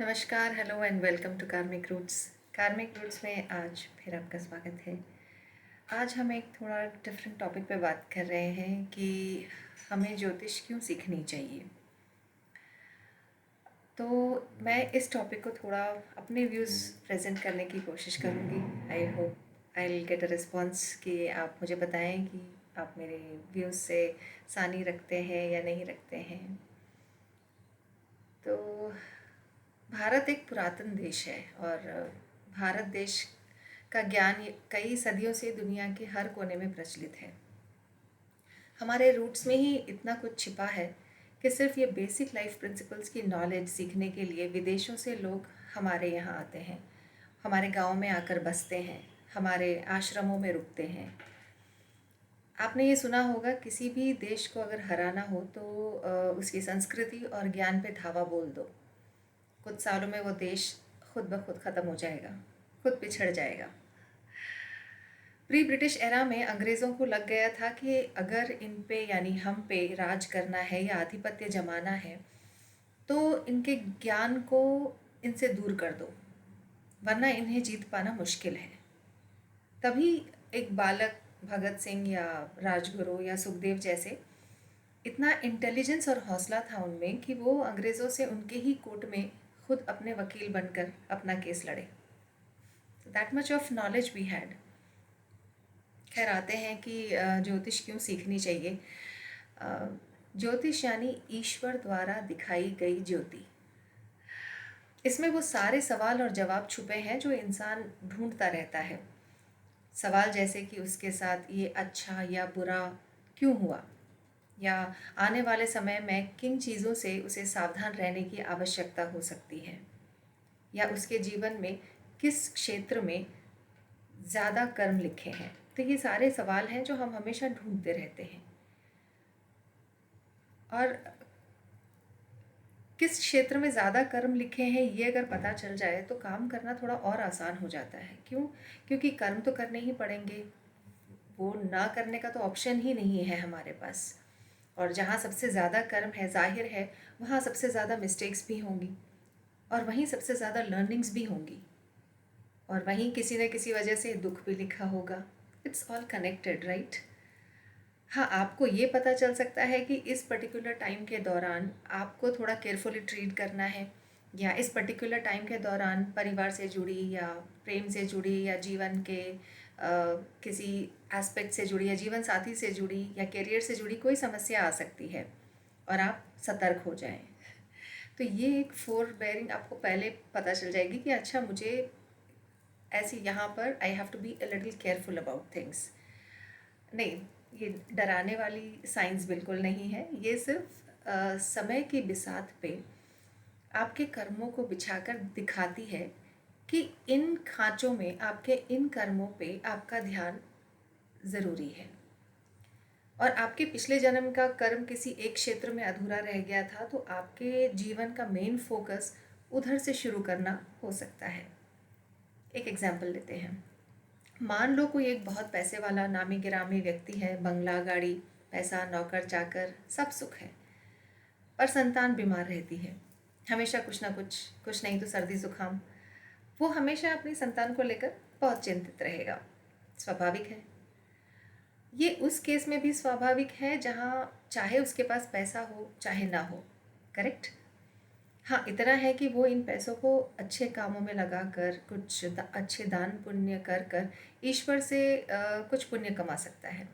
नमस्कार, hello and welcome to कार्मिक roots. कार्मिक रूट्स में आज फिर आपका स्वागत है। आज हम एक थोड़ा डिफरेंट टॉपिक पे बात कर रहे हैं कि हमें ज्योतिष क्यों सीखनी चाहिए। तो मैं इस टॉपिक को थोड़ा अपने व्यूज़ प्रेजेंट करने की कोशिश करूँगी। I hope I will get a response कि आप मुझे बताएं कि आप मेरे व्यूज़ से सानी रखते हैं या नहीं रखते हैं। तो भारत एक पुरातन देश है और भारत देश का ज्ञान कई सदियों से दुनिया के हर कोने में प्रचलित है। हमारे रूट्स में ही इतना कुछ छिपा है कि सिर्फ ये बेसिक लाइफ प्रिंसिपल्स की नॉलेज सीखने के लिए विदेशों से लोग हमारे यहाँ आते हैं, हमारे गांव में आकर बसते हैं, हमारे आश्रमों में रुकते हैं। आपने ये सुना होगा, किसी भी देश को अगर हराना हो तो उसकी संस्कृति और ज्ञान पे धावा बोल दो, कुछ सालों में वो देश खुद ब खुद ख़त्म हो जाएगा, खुद पिछड़ जाएगा। प्री ब्रिटिश एरा में अंग्रेज़ों को लग गया था कि अगर इन पे यानी हम पे राज करना है या आधिपत्य जमाना है तो इनके ज्ञान को इनसे दूर कर दो, वरना इन्हें जीत पाना मुश्किल है। तभी एक बालक भगत सिंह या राजगुरु या सुखदेव जैसे इतना इंटेलिजेंस और हौसला था उनमें कि वो अंग्रेज़ों से उनके ही कोर्ट में खुद अपने वकील बनकर अपना केस लड़े। That much of knowledge we had. खैर, आते हैं कि ज्योतिष क्यों सीखनी चाहिए। ज्योतिष यानी ईश्वर द्वारा दिखाई गई ज्योति। इसमें वो सारे सवाल और जवाब छुपे हैं जो इंसान ढूंढता रहता है। सवाल जैसे कि उसके साथ ये अच्छा या बुरा क्यों हुआ, या आने वाले समय में किन चीज़ों से उसे सावधान रहने की आवश्यकता हो सकती है, या उसके जीवन में किस क्षेत्र में ज़्यादा कर्म लिखे हैं। तो ये सारे सवाल हैं जो हम हमेशा ढूंढते रहते हैं। और किस क्षेत्र में ज़्यादा कर्म लिखे हैं ये अगर पता चल जाए तो काम करना थोड़ा और आसान हो जाता है। क्यों? क्योंकि कर्म तो करने ही पड़ेंगे, वो ना करने का तो ऑप्शन ही नहीं है हमारे पास। और जहाँ सबसे ज़्यादा कर्म है, जाहिर है वहाँ सबसे ज़्यादा मिस्टेक्स भी होंगी और वहीं सबसे ज़्यादा लर्निंग्स भी होंगी, और वहीं किसी न किसी वजह से दुख भी लिखा होगा। It's all connected, right? हाँ, आपको ये पता चल सकता है कि इस पर्टिकुलर टाइम के दौरान आपको थोड़ा केयरफुली ट्रीट करना है, या इस पर्टिकुलर टाइम के दौरान परिवार से जुड़ी या प्रेम से जुड़ी या जीवन के किसी एस्पेक्ट से जुड़ी या जीवन साथी से जुड़ी या करियर से जुड़ी कोई समस्या आ सकती है और आप सतर्क हो जाएं। तो ये एक फोर बेयरिंग आपको पहले पता चल जाएगी कि अच्छा, मुझे ऐसी यहाँ पर I have to be a little careful about things. नहीं, ये डराने वाली साइंस बिल्कुल नहीं है। ये सिर्फ समय की बिसात पे आपके कर्मों को बिछाकर दिखाती है कि इन खाँचों में, आपके इन कर्मों पे आपका ध्यान ज़रूरी है। और आपके पिछले जन्म का कर्म किसी एक क्षेत्र में अधूरा रह गया था तो आपके जीवन का मेन फोकस उधर से शुरू करना हो सकता है। एक एग्जाम्पल लेते हैं। मान लो कोई एक बहुत पैसे वाला नामी गिरामी व्यक्ति है, बंगला, गाड़ी, पैसा, नौकर चाकर, सब सुख है, पर संतान बीमार रहती है। हमेशा कुछ ना कुछ, कुछ नहीं तो सर्दी जुकाम। वो हमेशा अपनी संतान को लेकर बहुत चिंतित रहेगा। स्वाभाविक है। ये उस केस में भी स्वाभाविक है जहाँ चाहे उसके पास पैसा हो चाहे ना हो। करेक्ट? हाँ, इतना है कि वो इन पैसों को अच्छे कामों में लगाकर, कुछ अच्छे दान पुण्य कर कर ईश्वर से कुछ पुण्य कमा सकता है।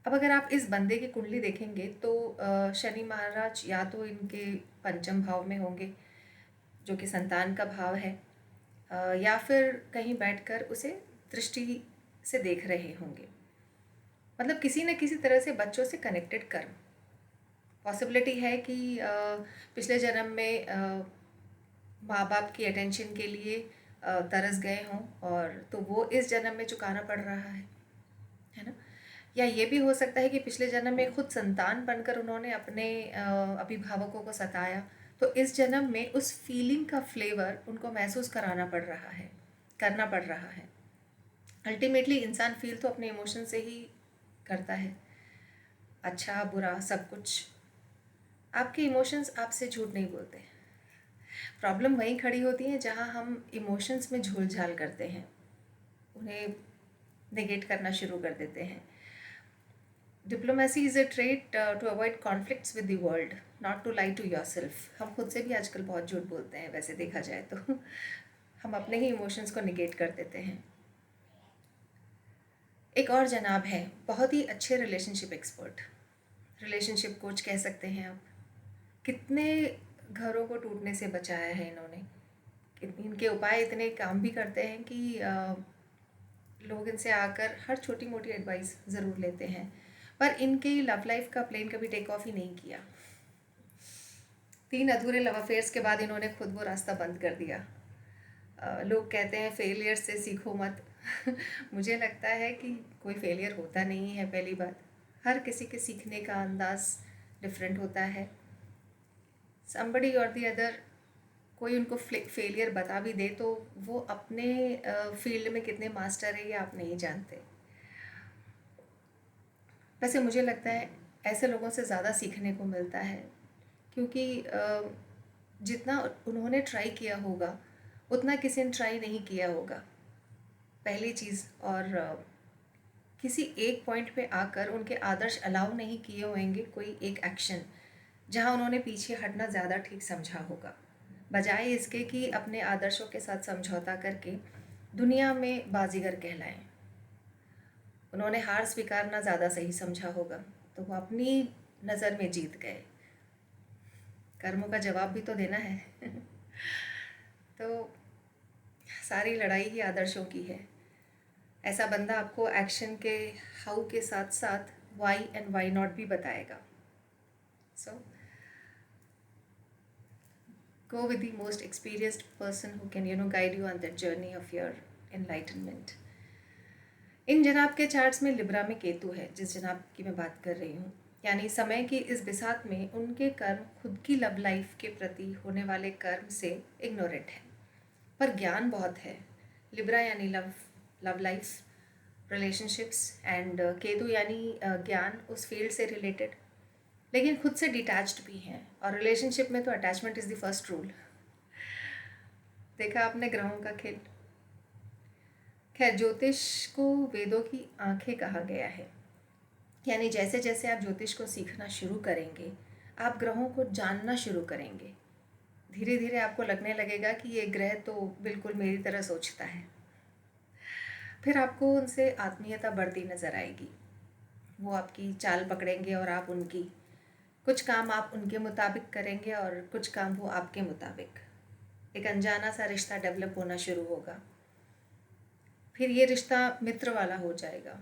अब अगर आप इस बंदे की कुंडली देखेंगे तो शनि महाराज या तो इनके पंचम भाव में होंगे, जो कि संतान का भाव है, या फिर कहीं बैठकर उसे दृष्टि से देख रहे होंगे। मतलब किसी न किसी तरह से बच्चों से कनेक्टेड कर्म। पॉसिबिलिटी है कि पिछले जन्म में माँ बाप की अटेंशन के लिए तरस गए हों, और तो वो इस जन्म में चुकाना पड़ रहा है ना। या ये भी हो सकता है कि पिछले जन्म में खुद संतान बनकर उन्होंने अपने अभिभावकों को सताया, तो इस जन्म में उस फीलिंग का फ्लेवर उनको महसूस कराना पड़ रहा है, करना पड़ रहा है। अल्टीमेटली इंसान फील तो अपने इमोशन से ही करता है, अच्छा बुरा सब कुछ। आपके इमोशंस आपसे झूठ नहीं बोलते। प्रॉब्लम वहीं खड़ी होती है जहाँ हम इमोशंस में झूल झाल करते हैं, उन्हें नेगेट करना शुरू कर देते हैं। Diplomacy is a trait to avoid conflicts with the world, not to lie to yourself. हम खुद से भी आजकल बहुत झूठ बोलते हैं वैसे देखा जाए तो हम अपने ही इमोशंस को निगेट कर देते हैं। एक और जनाब है, बहुत ही अच्छे रिलेशनशिप एक्सपर्ट, रिलेशनशिप कोच कह सकते हैं आप। कितने घरों को टूटने से बचाया है इन्होंने। इनके उपाय इतने काम भी करते हैं कि लोग इनसे आकर हर छोटी मोटी एडवाइस ज़रूर लेते हैं, पर इनकी लव लाइफ का प्लेन कभी टेक ऑफ ही नहीं किया। 3 अधूरे लव अफेयर्स के बाद इन्होंने खुद वो रास्ता बंद कर दिया। लोग कहते हैं फेलियर से सीखो मत मुझे लगता है कि कोई फेलियर होता नहीं है। पहली बात, हर किसी के सीखने का अंदाज डिफरेंट होता है। समबडी और दी अदर, कोई उनको फेलियर बता भी दे तो वो अपने फील्ड में कितने मास्टर है ये आप नहीं जानते। वैसे मुझे लगता है ऐसे लोगों से ज़्यादा सीखने को मिलता है, क्योंकि जितना उन्होंने ट्राई किया होगा उतना किसी ने ट्राई नहीं किया होगा, पहली चीज़। और किसी एक पॉइंट पे आकर उनके आदर्श अलाउ नहीं किए होंगे कोई एक एक्शन, जहाँ उन्होंने पीछे हटना ज़्यादा ठीक समझा होगा, बजाय इसके कि अपने आदर्शों के साथ समझौता करके दुनिया में बाजीगर कहलाएं। उन्होंने हार स्वीकारना ज़्यादा सही समझा होगा, तो वो अपनी नज़र में जीत गए। कर्मों का जवाब भी तो देना है तो सारी लड़ाई ही आदर्शों की है। ऐसा बंदा आपको एक्शन के हाउ के साथ साथ वाई एंड वाई नॉट भी बताएगा। सो go with the most experienced person who can guide you on that journey of your enlightenment. इन जनाब के चार्ट्स में लिब्रा में केतु है, जिस जनाब की मैं बात कर रही हूँ, यानी समय की इस बिसात में उनके कर्म खुद की लव लाइफ के प्रति होने वाले कर्म से इग्नोरेंट है, पर ज्ञान बहुत है। लिब्रा यानी love life, relationships, and Ketu यानी ज्ञान उस फील्ड से रिलेटेड, लेकिन खुद से डिटैच्ड भी हैं। और रिलेशनशिप में तो attachment is the first rule. देखा आपने ग्रहों का खेल। खैर, ज्योतिष को वेदों की आंखें कहा गया है, यानी जैसे जैसे आप ज्योतिष को सीखना शुरू करेंगे आप ग्रहों को जानना शुरू करेंगे। धीरे धीरे आपको लगने लगेगा कि ये ग्रह तो बिल्कुल मेरी तरह सोचता है। फिर आपको उनसे आत्मीयता बढ़ती नज़र आएगी। वो आपकी चाल पकड़ेंगे और आप उनकी। कुछ काम आप उनके मुताबिक करेंगे और कुछ काम वो आपके मुताबिक। एक अनजाना सा रिश्ता डेवलप होना शुरू होगा। फिर ये रिश्ता मित्र वाला हो जाएगा।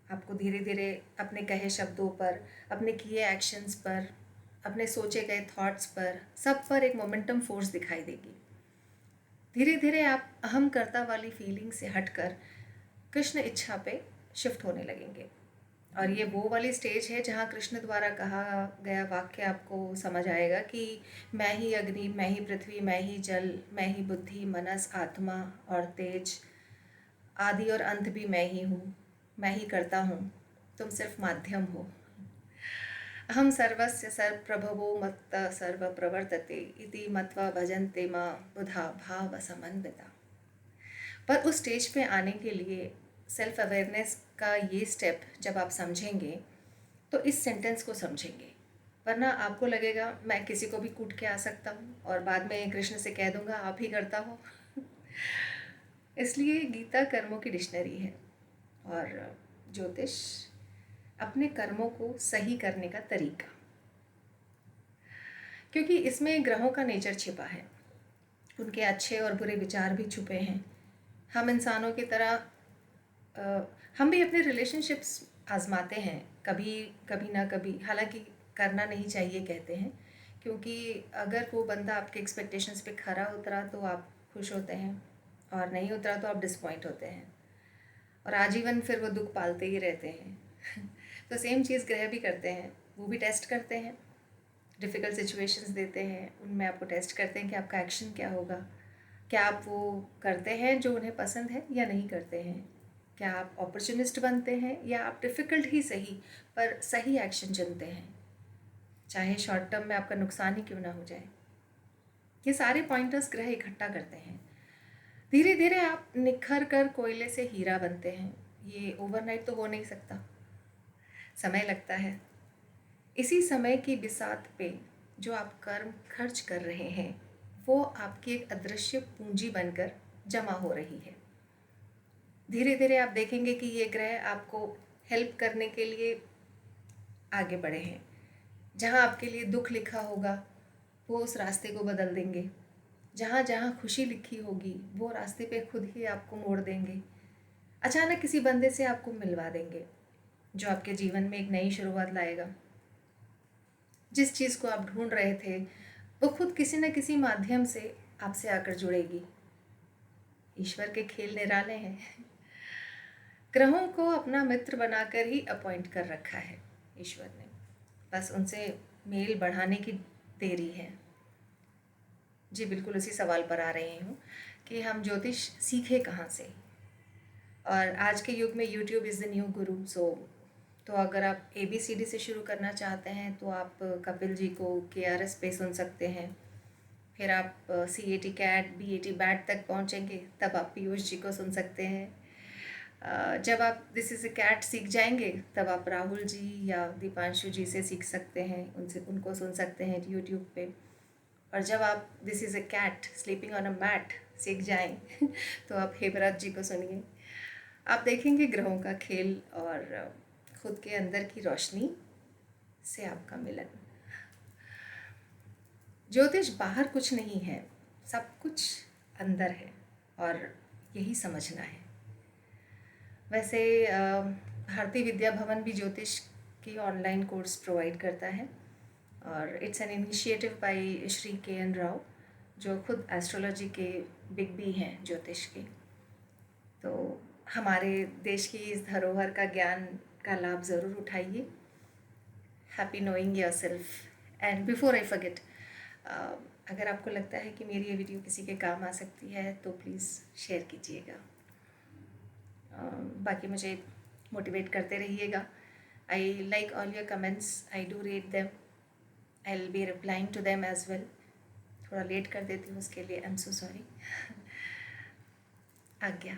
आपको धीरे धीरे अपने कहे शब्दों पर, अपने किए एक्शंस पर, अपने सोचे गए थॉट्स पर, सब पर एक मोमेंटम फोर्स दिखाई देगी। धीरे धीरे आप अहम कर्ता वाली फीलिंग से हटकर कृष्ण इच्छा पे शिफ्ट होने लगेंगे। और ये वो वाली स्टेज है जहाँ कृष्ण द्वारा कहा गया वाक्य आपको समझ आएगा कि मैं ही अग्नि, मैं ही पृथ्वी, मैं ही जल, मैं ही बुद्धि, मनस, आत्मा और तेज, आदि और अंत भी मैं ही हूँ, मैं ही करता हूँ, तुम सिर्फ माध्यम हो। अहम सर्वस्य सर्वप्रभवो मत्त सर्व प्रवर्तते इति मत्वा भजन्ते मां बुधा भाव समन्विता। पर उस स्टेज पे आने के लिए सेल्फ अवेयरनेस का ये स्टेप जब आप समझेंगे तो इस सेंटेंस को समझेंगे, वरना आपको लगेगा मैं किसी को भी कूट के आ सकता हूँ और बाद में कृष्ण से कह दूँगा आप ही करता हो इसलिए गीता कर्मों की डिक्शनरी है और ज्योतिष अपने कर्मों को सही करने का तरीका, क्योंकि इसमें ग्रहों का नेचर छिपा है, उनके अच्छे और बुरे विचार भी छुपे हैं। हम इंसानों की तरह हम भी अपने रिलेशनशिप्स आजमाते हैं कभी कभी ना कभी, हालांकि करना नहीं चाहिए कहते हैं, क्योंकि अगर वो बंदा आपके एक्सपेक्टेशंस पे खरा उतरा तो आप खुश होते हैं और नहीं उतरा तो आप डिसपॉइंट होते हैं और आजीवन फिर वो दुख पालते ही रहते हैं तो सेम चीज़ ग्रह भी करते हैं, वो भी टेस्ट करते हैं, डिफ़िकल्ट सिचुएशंस देते हैं, उनमें आपको टेस्ट करते हैं कि आपका एक्शन क्या होगा, क्या आप वो करते हैं जो उन्हें पसंद है या नहीं करते हैं, क्या आप अपॉर्चुनिस्ट बनते हैं या आप डिफ़िकल्ट ही सही पर सही एक्शन चुनते हैं, चाहे शॉर्ट टर्म में आपका नुकसान ही क्यों ना हो जाए। ये सारे पॉइंटर्स ग्रह इकट्ठा करते हैं। धीरे धीरे आप निखर कर कोयले से हीरा बनते हैं। ये ओवरनाइट तो हो नहीं सकता, समय लगता है। इसी समय की बिसात पे जो आप कर्म खर्च कर रहे हैं वो आपकी एक अदृश्य पूंजी बनकर जमा हो रही है। धीरे धीरे आप देखेंगे कि ये ग्रह आपको हेल्प करने के लिए आगे बढ़े हैं। जहाँ आपके लिए दुख लिखा होगा वो उस रास्ते को बदल देंगे। जहाँ जहाँ खुशी लिखी होगी वो रास्ते पे खुद ही आपको मोड़ देंगे। अचानक किसी बंदे से आपको मिलवा देंगे जो आपके जीवन में एक नई शुरुआत लाएगा। जिस चीज़ को आप ढूंढ रहे थे वो खुद किसी न किसी माध्यम से आपसे आकर जुड़ेगी। ईश्वर के खेल निराले हैं। ग्रहों को अपना मित्र बनाकर ही अपॉइंट कर रखा है ईश्वर ने, बस उनसे मेल बढ़ाने की देरी है। जी बिल्कुल उसी सवाल पर आ रही हूँ कि हम ज्योतिष सीखे कहाँ से। और आज के युग में यूट्यूब इज़ द न्यू गुरु। तो अगर आप ABCD से शुरू करना चाहते हैं तो आप कपिल जी को KRS पे सुन सकते हैं। फिर आप CAT CAT BAT बैट तक पहुँचेंगे तब आप पीयूष जी को सुन सकते हैं। जब आप दिस इज़ अ कैट सीख जाएंगे तब आप राहुल जी या दीपांशु जी से सीख सकते हैं, उनको सुन सकते हैं यूट्यूब पे। और जब आप this is a cat sleeping on a mat सीख जाएं तो आप हेमराज जी को सुनिए। आप देखेंगे ग्रहों का खेल और खुद के अंदर की रोशनी से आपका मिलन। ज्योतिष बाहर कुछ नहीं है, सब कुछ अंदर है और यही समझना है। वैसे भारतीय विद्या भवन भी ज्योतिष की ऑनलाइन कोर्स प्रोवाइड करता है और it's an initiative by Shri KN Rao जो खुद एस्ट्रोलॉजी के बिग बी हैं ज्योतिष के। तो हमारे देश की इस धरोहर का ज्ञान का लाभ ज़रूर उठाइए। Happy knowing yourself. And before I forget, अगर आपको लगता है कि मेरी ये वीडियो किसी के काम आ सकती है तो प्लीज़ शेयर कीजिएगा। बाकी मुझे मोटिवेट करते रहिएगा। I like all your comments, I do read them, I will be replying to them as well. थोड़ा लेट कर देती हूँ उसके लिए, आई एम सो सॉरी। आज्ञा।